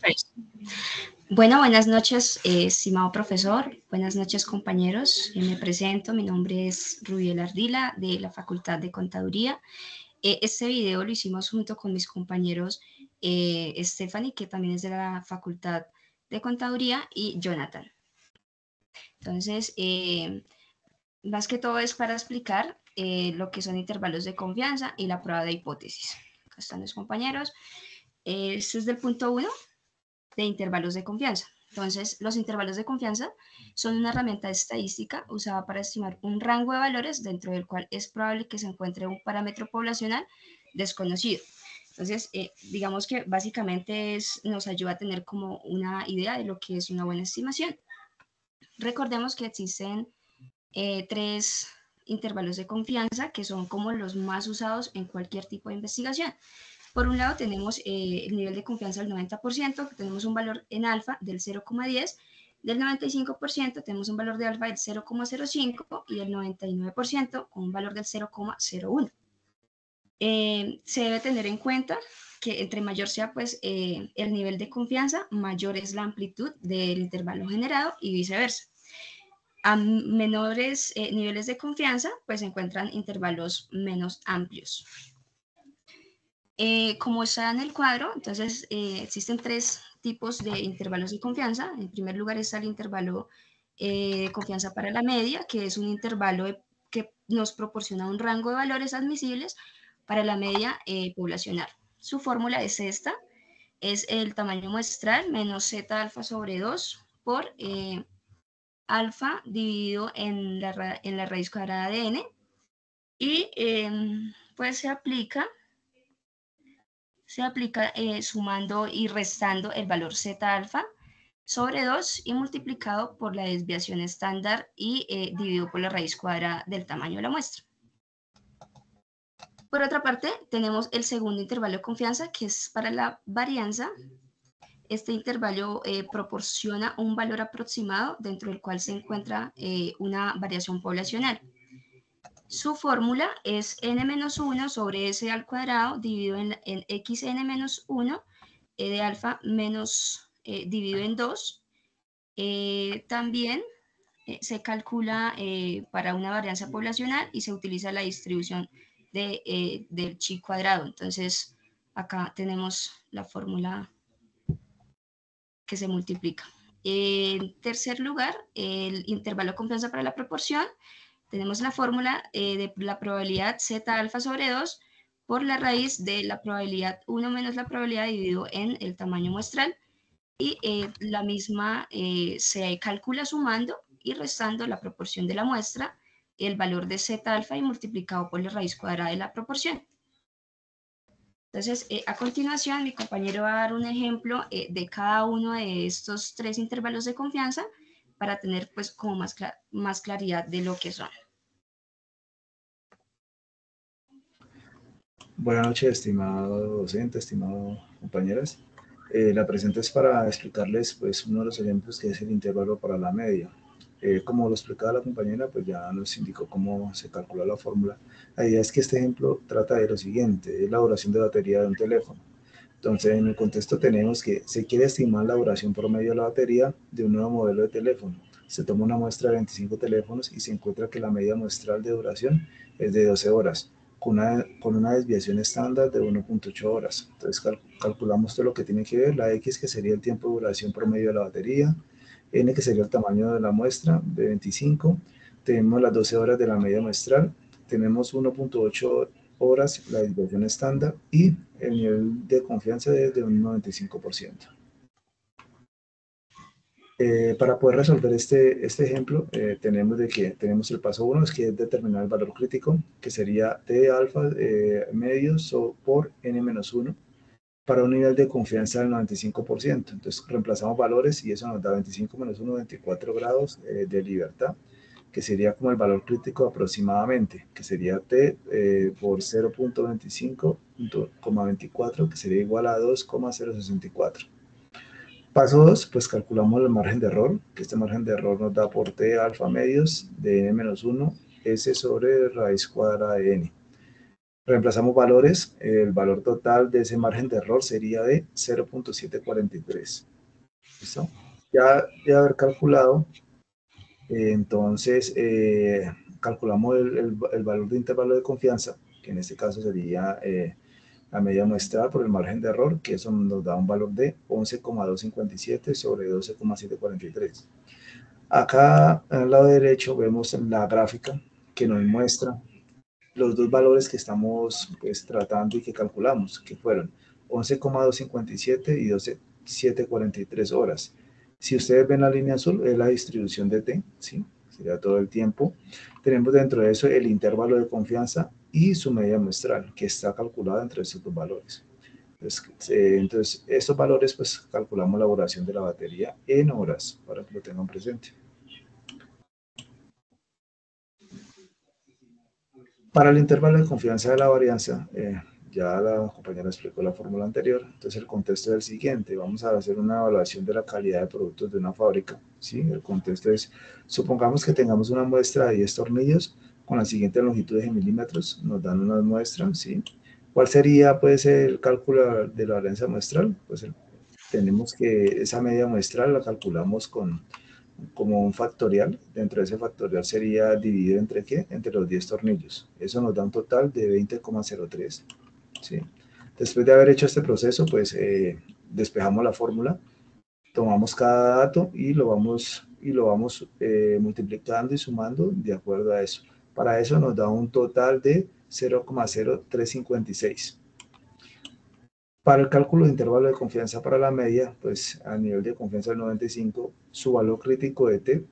Pues, bueno, buenas noches, estimado profesor. Buenas noches, compañeros. Me presento, mi nombre es Rubiel Ardila, de la Facultad de Contaduría. Este video lo hicimos junto con mis compañeros Stephanie, que también es de la Facultad de Contaduría, y Jonathan. Entonces, más que todo es para explicar lo que son intervalos de confianza y la prueba de hipótesis. Acá están los compañeros. Este es del punto 1 de intervalos de confianza. Entonces, los intervalos de confianza son una herramienta estadística usada para estimar un rango de valores dentro del cual es probable que se encuentre un parámetro poblacional desconocido. Entonces, digamos que básicamente nos ayuda a tener como una idea de lo que es una buena estimación. Recordemos que existen tres intervalos de confianza que son como los más usados en cualquier tipo de investigación. Por un lado tenemos el nivel de confianza del 90%, que tenemos un valor en alfa del 0,10, del 95% tenemos un valor de alfa del 0,05 y del 99% con un valor del 0,01. Se debe tener en cuenta que entre mayor sea pues el nivel de confianza, mayor es la amplitud del intervalo generado y viceversa. A menores niveles de confianza pues se encuentran intervalos menos amplios. Como está en el cuadro, entonces existen tres tipos de intervalos de confianza. En primer lugar está el intervalo de confianza para la media, que es un intervalo que nos proporciona un rango de valores admisibles para la media poblacional. Su fórmula es esta, es el tamaño muestral menos z alfa sobre 2 por alfa dividido en la raíz cuadrada de n, y pues se aplica sumando y restando el valor z alfa sobre 2 y multiplicado por la desviación estándar y dividido por la raíz cuadrada del tamaño de la muestra. Por otra parte, tenemos el segundo intervalo de confianza, que es para la varianza. Este intervalo proporciona un valor aproximado dentro del cual se encuentra una variación poblacional. Su fórmula es n-1 sobre s al cuadrado dividido en xn-1 de alfa menos dividido en 2. También se calcula para una varianza poblacional y se utiliza la distribución del chi cuadrado. Entonces, acá tenemos la fórmula que se multiplica. En tercer lugar, el intervalo de confianza para la proporción. Tenemos la fórmula de la probabilidad z alfa sobre 2 por la raíz de la probabilidad 1 menos la probabilidad dividido en el tamaño muestral, y la misma se calcula sumando y restando la proporción de la muestra, el valor de z alfa y multiplicado por la raíz cuadrada de la proporción. Entonces, a continuación, mi compañero va a dar un ejemplo de cada uno de estos tres intervalos de confianza para tener pues como más claridad de lo que son. Buenas noches, estimado docente, estimados compañeras. La presente es para explicarles pues, uno de los ejemplos que es el intervalo para la media. Como lo explicaba la compañera, pues ya nos indicó cómo se calcula la fórmula. La idea es que este ejemplo trata de lo siguiente, es la duración de batería de un teléfono. Entonces, en el contexto tenemos que se quiere estimar la duración promedio de la batería de un nuevo modelo de teléfono. Se toma una muestra de 25 teléfonos y se encuentra que la media muestral de duración es de 12 horas, con una desviación estándar de 1.8 horas. Entonces, calculamos todo lo que tiene que ver, la X, que sería el tiempo de duración promedio de la batería, N, que sería el tamaño de la muestra, de 25, tenemos las 12 horas de la media muestral, tenemos 1.8 horas la desviación estándar y el nivel de confianza es de un 95%. Para poder resolver este ejemplo, tenemos el paso 1, que es determinar el valor crítico, que sería T alfa medio por n-1, para un nivel de confianza del 95%. Entonces reemplazamos valores y eso nos da 25 menos 1, 24 grados de libertad, que sería como el valor crítico aproximadamente, que sería T por 0.25,24, que sería igual a 2,064. Paso 2, pues calculamos el margen de error, que este margen de error nos da por T alfa medios de n-1, S sobre raíz cuadrada de n. Reemplazamos valores, el valor total de ese margen de error sería de 0.743. ¿Listo? Ya de haber calculado, entonces calculamos el valor de intervalo de confianza, que en este caso sería la media muestral por el margen de error, que eso nos da un valor de 11,257 sobre 12,743. Acá al lado derecho vemos la gráfica que nos muestra los dos valores que estamos pues, tratando y que calculamos, que fueron 11,257 y 12,743 horas. Si ustedes ven la línea azul, es la distribución de T, ¿sí? Sería todo el tiempo. Tenemos dentro de eso el intervalo de confianza y su media muestral, que está calculada entre estos dos valores. Entonces, estos valores, pues calculamos la duración de la batería en horas, para que lo tengan presente. Para el intervalo de confianza de la varianza, ya la compañera explicó la fórmula anterior, entonces el contexto es el siguiente, vamos a hacer una evaluación de la calidad de productos de una fábrica, ¿sí? El contexto es, supongamos que tengamos una muestra de 10 tornillos con la siguiente longitud de milímetros, nos dan una muestra, ¿sí? ¿Cuál sería, pues, el cálculo de la varianza muestral? Pues tenemos que esa media muestral la calculamos como un factorial. Dentro de ese factorial sería dividido entre ¿qué? Entre los 10 tornillos. Eso nos da un total de 20,03. ¿Sí? Después de haber hecho este proceso, pues despejamos la fórmula, tomamos cada dato y lo vamos multiplicando y sumando de acuerdo a eso. Para eso nos da un total de 0,0356. Para el cálculo de intervalo de confianza para la media, pues a nivel de confianza del 95, su valor crítico de T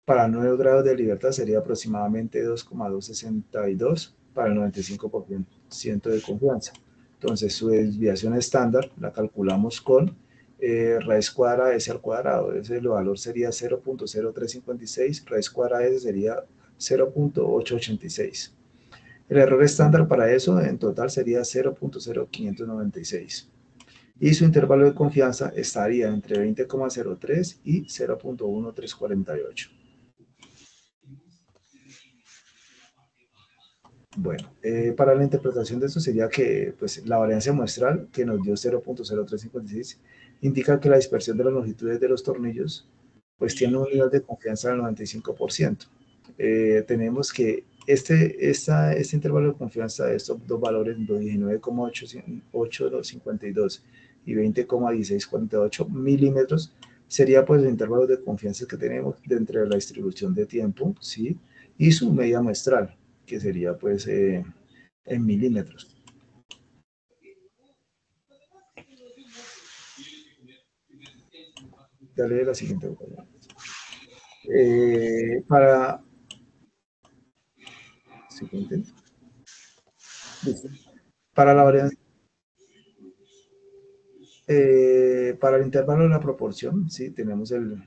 para 9 grados de libertad sería aproximadamente 2,262 para el 95% de confianza. Entonces, su desviación estándar la calculamos con raíz cuadrada de S al cuadrado. Ese valor sería 0.0356, raíz cuadrada de S sería 0.886. El error estándar para eso en total sería 0.0596. Y su intervalo de confianza estaría entre 20,03 y 0.1348. Bueno, para la interpretación de esto sería que pues, la variancia muestral que nos dio 0.0356 indica que la dispersión de las longitudes de los tornillos pues tiene un nivel de confianza del 95%. Tenemos que este intervalo de confianza de estos dos valores, 19,852 y 20,1648 milímetros, sería pues el intervalo de confianza que tenemos dentro de la distribución de tiempo, ¿sí? Y su media muestral, que sería pues en milímetros. Dale la siguiente. Para... Siguiente. Listo. Para la varianza... para el intervalo de la proporción, ¿sí? Tenemos el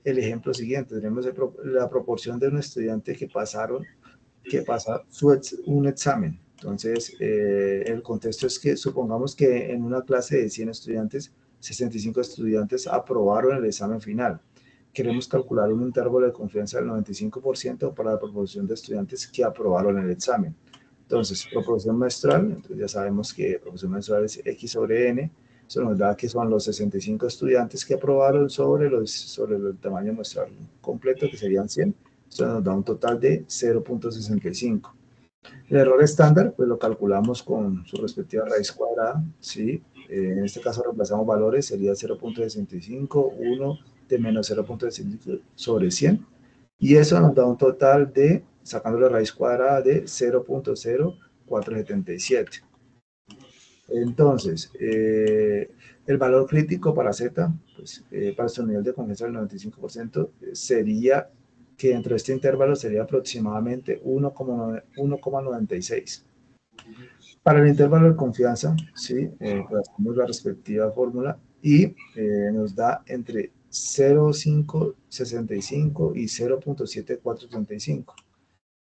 ejemplo siguiente. Tenemos la proporción de un estudiante que pasa un examen. Entonces, el contexto es que supongamos que en una clase de 100 estudiantes, 65 estudiantes aprobaron el examen final. Queremos calcular un intervalo de confianza del 95% para la proporción de estudiantes que aprobaron el examen. Entonces, proporción muestral, entonces ya sabemos que proporción muestral es X sobre N, eso nos da que son los 65 estudiantes que aprobaron sobre el tamaño muestral completo, que serían 100. Esto nos da un total de 0.65. El error estándar, pues lo calculamos con su respectiva raíz cuadrada, ¿sí? En este caso reemplazamos valores, sería 0.65, 1 de menos 0.65 sobre 100. Y eso nos da un total de, sacando la raíz cuadrada, de 0.0477. Entonces, el valor crítico para Z, pues, para su nivel de confianza del 95%, sería que dentro de este intervalo sería aproximadamente 1,96. Para el intervalo de confianza, ¿sí? Pues hacemos la respectiva fórmula y nos da entre 0,565 y 0.7435.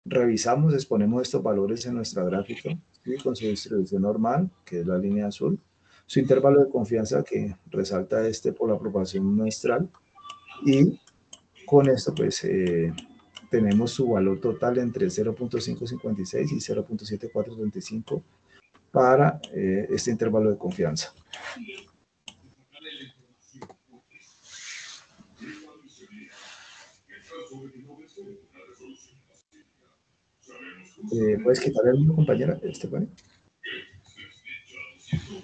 Revisamos, exponemos estos valores en nuestra gráfica, ¿sí? Con su distribución normal, que es la línea azul, su intervalo de confianza que resalta por la proporción muestral, y con esto pues tenemos su valor total entre 0.556 y 0.7435 para este intervalo de confianza. ¿Puedes quitarle el número, compañera, Estefania?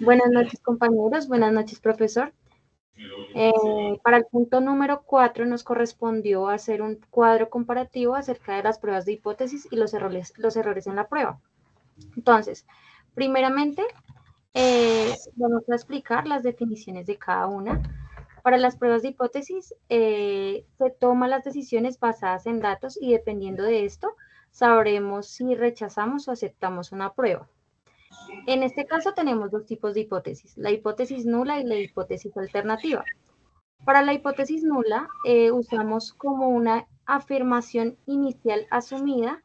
Buenas noches, compañeros. Buenas noches, profesor. Para el punto número 4 nos correspondió hacer un cuadro comparativo acerca de las pruebas de hipótesis y los errores en la prueba. Entonces, primeramente, vamos a explicar las definiciones de cada una. Para las pruebas de hipótesis, se toman las decisiones basadas en datos y dependiendo de esto, sabremos si rechazamos o aceptamos una prueba. En este caso tenemos dos tipos de hipótesis, la hipótesis nula y la hipótesis alternativa. Para la hipótesis nula, usamos como una afirmación inicial asumida,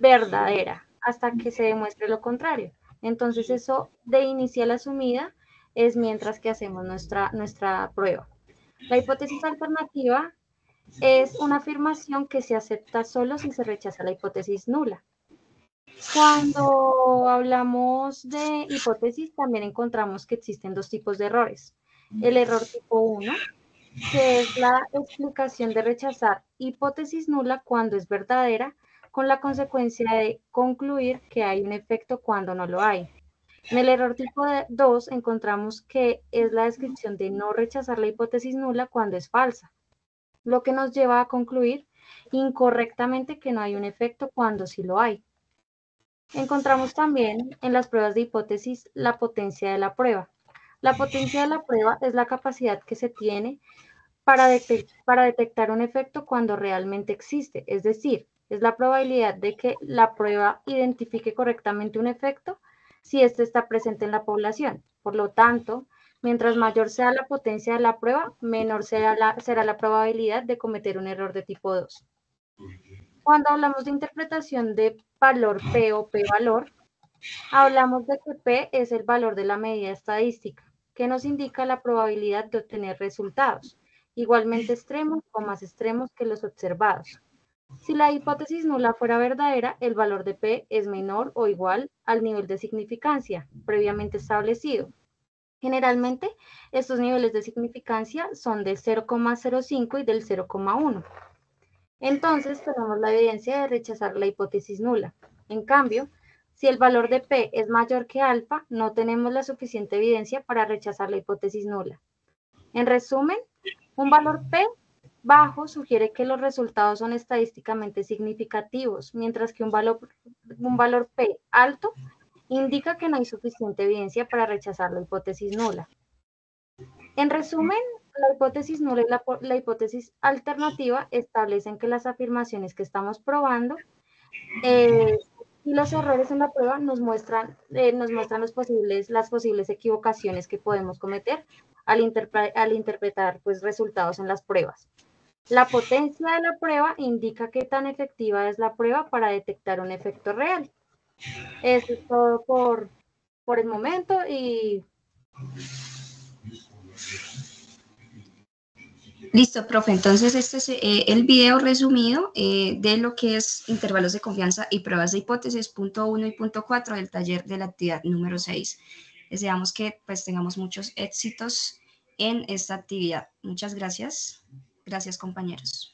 verdadera, hasta que se demuestre lo contrario. Entonces, eso de inicial asumida es mientras que hacemos nuestra prueba. La hipótesis alternativa es una afirmación que se acepta solo si se rechaza la hipótesis nula. Cuando hablamos de hipótesis, también encontramos que existen dos tipos de errores. El error tipo 1, que es la explicación de rechazar hipótesis nula cuando es verdadera, con la consecuencia de concluir que hay un efecto cuando no lo hay. En el error tipo 2 encontramos que es la descripción de no rechazar la hipótesis nula cuando es falsa, lo que nos lleva a concluir incorrectamente que no hay un efecto cuando sí lo hay. Encontramos también en las pruebas de hipótesis la potencia de la prueba. La potencia de la prueba es la capacidad que se tiene para detectar un efecto cuando realmente existe, es decir, es la probabilidad de que la prueba identifique correctamente un efecto si éste está presente en la población. Por lo tanto, mientras mayor sea la potencia de la prueba, menor será la probabilidad de cometer un error de tipo 2. Cuando hablamos de interpretación de valor P o P-valor, hablamos de que P es el valor de la medida estadística, que nos indica la probabilidad de obtener resultados, igualmente extremos o más extremos que los observados. Si la hipótesis nula fuera verdadera, el valor de P es menor o igual al nivel de significancia previamente establecido. Generalmente, estos niveles de significancia son del 0,05 y del 0,1. Entonces, tenemos la evidencia de rechazar la hipótesis nula. En cambio, si el valor de P es mayor que alfa, no tenemos la suficiente evidencia para rechazar la hipótesis nula. En resumen, un valor P bajo sugiere que los resultados son estadísticamente significativos, mientras que un valor P alto indica que no hay suficiente evidencia para rechazar la hipótesis nula. En resumen, la hipótesis nula y la hipótesis alternativa establecen que las afirmaciones que estamos probando y los errores en la prueba nos muestran las posibles equivocaciones que podemos cometer al interpretar pues, resultados en las pruebas. La potencia de la prueba indica qué tan efectiva es la prueba para detectar un efecto real. Eso es todo por el momento y... Listo, profe. Entonces, este es el video resumido de lo que es intervalos de confianza y pruebas de hipótesis, punto 1 y punto 4 del taller de la actividad número 6. Deseamos que pues, tengamos muchos éxitos en esta actividad. Muchas gracias. Gracias, compañeros.